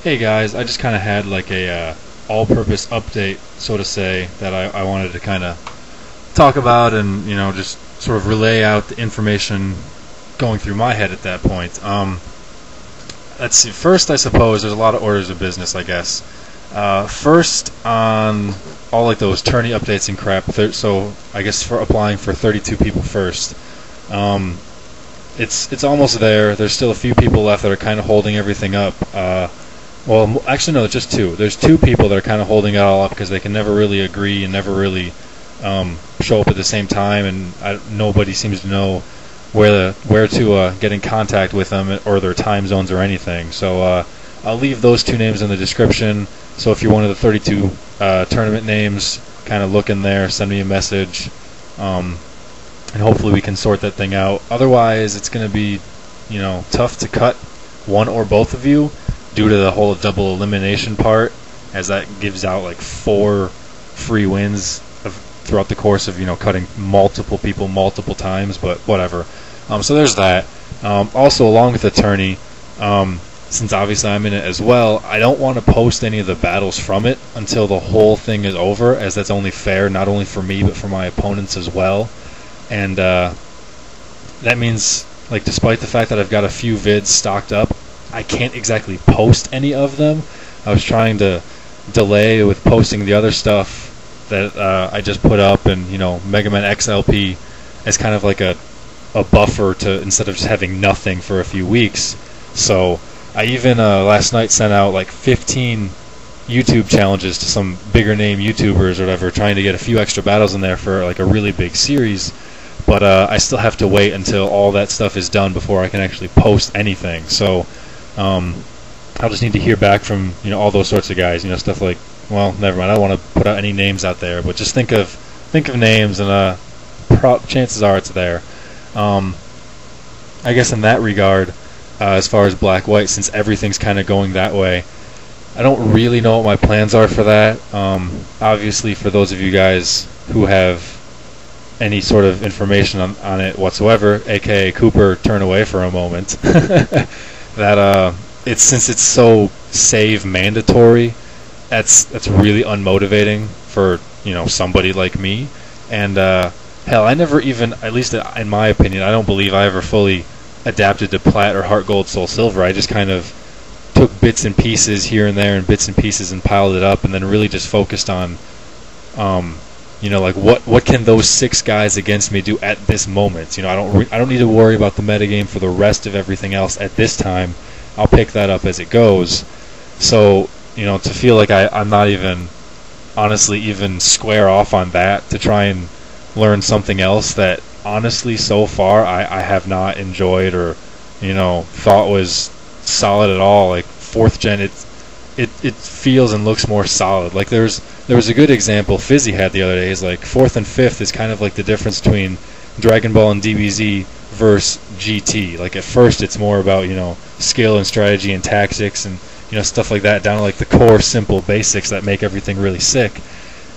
Hey guys, I just kind of had like a all-purpose update, so to say, that I wanted to kind of talk about and, you know, just sort of relay out the information going through my head at that point. Let's see, first I suppose there's a lot of orders of business, I guess. First on all like those tourney updates and crap, so I guess for applying for 32 people first. It's almost there. There's still a few people left that are kind of holding everything up. Well, actually no, just two. There's two people that are kind of holding it all up because they can never really agree and never really show up at the same time, and nobody seems to know where to get in contact with them or their time zones or anything. So I'll leave those two names in the description. So if you're one of the 32 tournament names, kind of look in there, send me a message, and hopefully we can sort that thing out. Otherwise, it's going to be, you know, tough to cut one or both of you due to the whole double elimination part, as that gives out like 4 free wins throughout the course of, you know, cutting multiple people multiple times. But whatever. So there's that. Also, along with the tourney, since obviously I'm in it as well, I don't want to post any of the battles from it until the whole thing is over, as that's only fair, not only for me, but for my opponents as well. And that means, like, despite the fact that I've got a few vids stocked up, I can't exactly post any of them. I was trying to delay with posting the other stuff that I just put up, and, you know, MMX LP as kind of like a buffer to, instead of just having nothing for a few weeks. So I even last night sent out like 15 YouTube challenges to some bigger name YouTubers or whatever, trying to get a few extra battles in there for like a really big series. But I still have to wait until all that stuff is done before I can actually post anything. So I'll just need to hear back from, you know, all those sorts of guys. You know, stuff like, well, never mind. I don't want to put out any names out there, but just think of names, and chances are it's there. I guess in that regard, as far as black-white, since everything's kind of going that way, I don't really know what my plans are for that. Obviously, for those of you guys who have any sort of information on it whatsoever, aka Cooper, turn away for a moment. That since it's so save mandatory, that's really unmotivating for, you know, somebody like me. And hell, I never even, at least in my opinion, I don't believe I ever fully adapted to Plat or Heart Gold Soul Silver. I just kind of took bits and pieces here and there and bits and pieces and piled it up, and then really just focused on you know, like what can those 6 guys against me do at this moment. You know, I don't need to worry about the metagame for the rest of everything else at this time. I'll pick that up as it goes. So, you know, to feel like I'm not even honestly even square off on that, to try and learn something else that honestly so far I have not enjoyed or, you know, thought was solid at all. Like 4th gen, it feels and looks more solid. Like there was a good example Fizzy had the other day. Is like 4th and 5th is kind of like the difference between Dragon Ball and DBZ versus GT. Like at first it's more about, you know, skill and strategy and tactics and, you know, stuff like that, down to like the core simple basics that make everything really sick.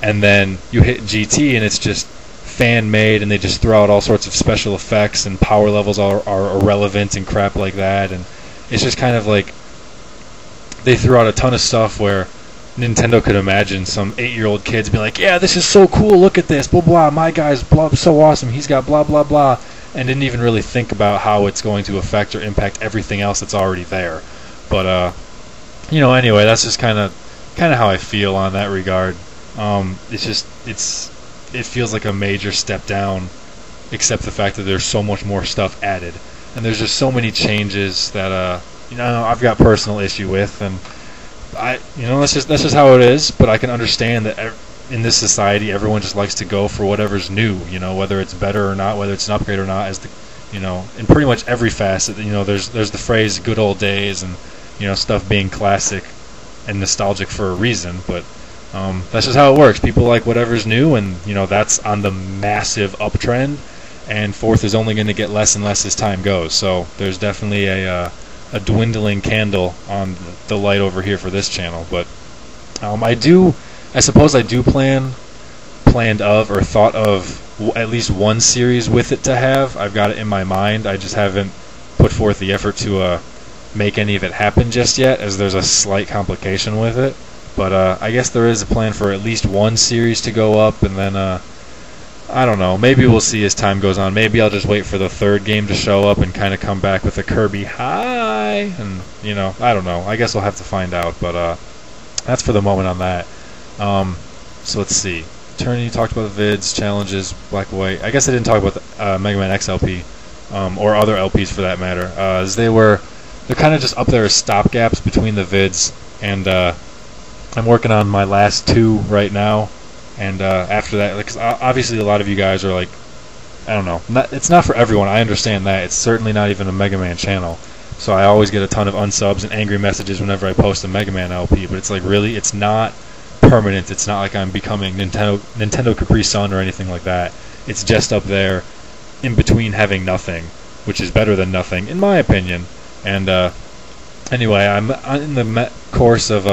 And then you hit GT and it's just fan made, and they just throw out all sorts of special effects, and power levels are irrelevant and crap like that. And it's just kind of like they threw out a ton of stuff where Nintendo could imagine some 8-year-old kids being like, yeah, this is so cool, look at this, blah blah, my guy's blah, so awesome, he's got blah blah blah, and didn't even really think about how it's going to affect or impact everything else that's already there. But you know, anyway, that's just kind of how I feel on that regard. It feels like a major step down, except the fact that there's so much more stuff added, and there's just so many changes that you know, I've got personal issue with, and you know, that's just how it is. But I can understand that in this society, everyone just likes to go for whatever's new, you know, whether it's better or not, whether it's an upgrade or not. As the, you know, in pretty much every facet, you know, there's the phrase "good old days" and, you know, stuff being classic and nostalgic for a reason. But that's just how it works. People like whatever's new, and, you know, that's on the massive uptrend. And 4th is only going to get less and less as time goes. So there's definitely a dwindling candle on the light over here for this channel. But I suppose I do planned of or thought of at least one series with it to have. I've got it in my mind. I just haven't put forth the effort to make any of it happen just yet, as there's a slight complication with it. But I guess there is a plan for at least one series to go up, and then I don't know, maybe we'll see as time goes on. Maybe I'll just wait for the third game to show up and kind of come back with a Kirby High, and you know, I don't know, I guess we'll have to find out. But that's for the moment on that. So let's see, you talked about the vids, challenges, black white. I guess I didn't talk about the Mega Man X LP, or other LPs for that matter, as they're kind of just up there as stopgaps between the vids, and I'm working on my last 2 right now, and after that, because obviously a lot of you guys are like, I don't know, it's not for everyone, I understand that, it's certainly not even a Mega Man channel, so I always get a ton of unsubs and angry messages whenever I post a Mega Man LP, but it's like, really, it's not permanent, it's not like I'm becoming Nintendo Capri Sun or anything like that, it's just up there in between having nothing, which is better than nothing, in my opinion. And anyway, I'm in the course of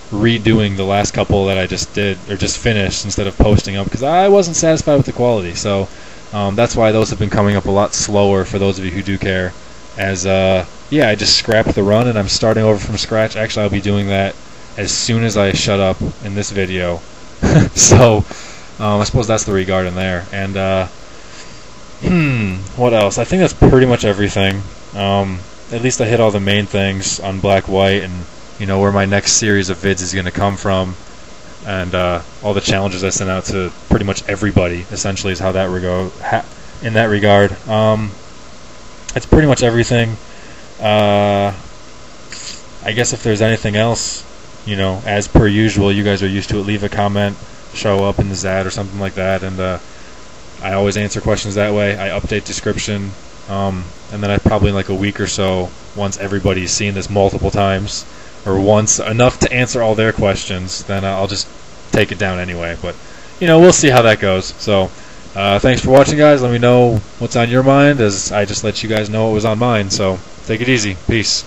redoing the last couple that I just did, or just finished, instead of posting them, because I wasn't satisfied with the quality. So that's why those have been coming up a lot slower for those of you who do care. As yeah, I just scrapped the run and I'm starting over from scratch. Actually, I'll be doing that as soon as I shut up in this video. So I suppose that's the regard in there. And what else? I think that's pretty much everything. At least I hit all the main things on black white, and you know where my next series of vids is going to come from, and all the challenges I sent out to pretty much everybody essentially is how that in that regard. It's pretty much everything. I guess if there's anything else, you know, as per usual, you guys are used to it, leave a comment, show up in the ZAD or something like that, and I always answer questions that way. I update description, and then I probably in like a week or so, once everybody's seen this multiple times, or once enough to answer all their questions, then I'll just take it down anyway. But you know, we'll see how that goes. So thanks for watching, guys. Let me know what's on your mind, as I just let you guys know what was on mine. So take it easy. Peace.